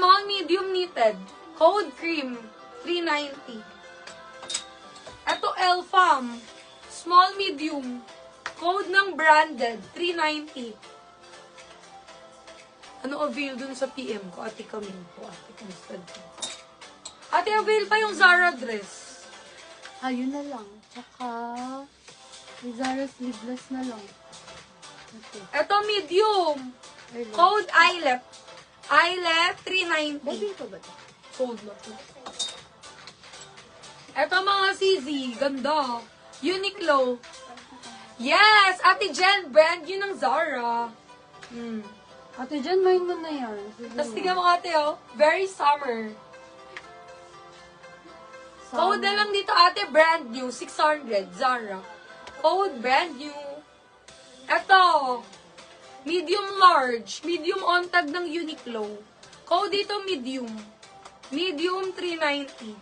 small, medium knitted. Code cream, 390. Ito, Elfam. Small, medium. Code ng branded, 390. Ano avail dun sa PM ko? Ate Camille po. Ate Constantine. Ate, avail pa yung Zara dress. Ayun na lang. Tsaka, yung Zara sleeveless na lang. Okay. Ito, medium. Ayun. Code ILEP. ILEP, 390. Bobby ko ba ito? Sold na po. Ito mga CZ, ganda. Uniqlo. Yes! Ate Jen, brand yun ng Zara. Ate Jen, main mo na yan. Tapos tingnan mo ate, oh. Very summer. Code na lang dito ate, brand new. 600, Zara. Code brand new. Ito. Medium large. Medium on tag ng Uniqlo. Code dito, medium. Medium, 390.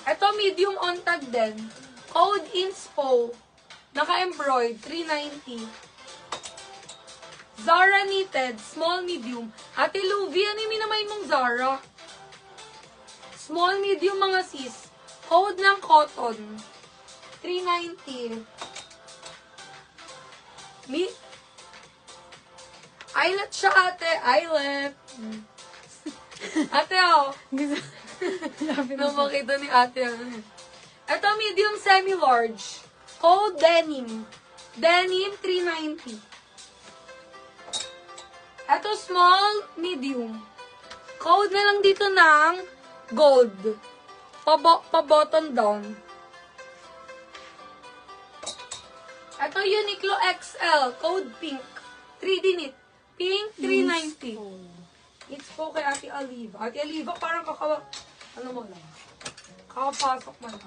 Ito, medium on tag din. Code inspo. Naka-embroid, 390. Zara knitted, small, medium. Ate Luvi, ano yung minamay mong Zara? Small, medium mga sis. Code ng cotton. 390. Eyelet siya ate. Eyelet. Ate oh. Nung makita ni ate. Ito medium semi-large. Code denim. Denim 390. Ito small, medium. Code na lang dito ng gold. Pa-button down. Ito Uniqlo XL. Code pink. 3D knit. Pink, 390. It's po kay Ate Aliva. Ate Aliva, parang ano mo lang. Kakapasok man.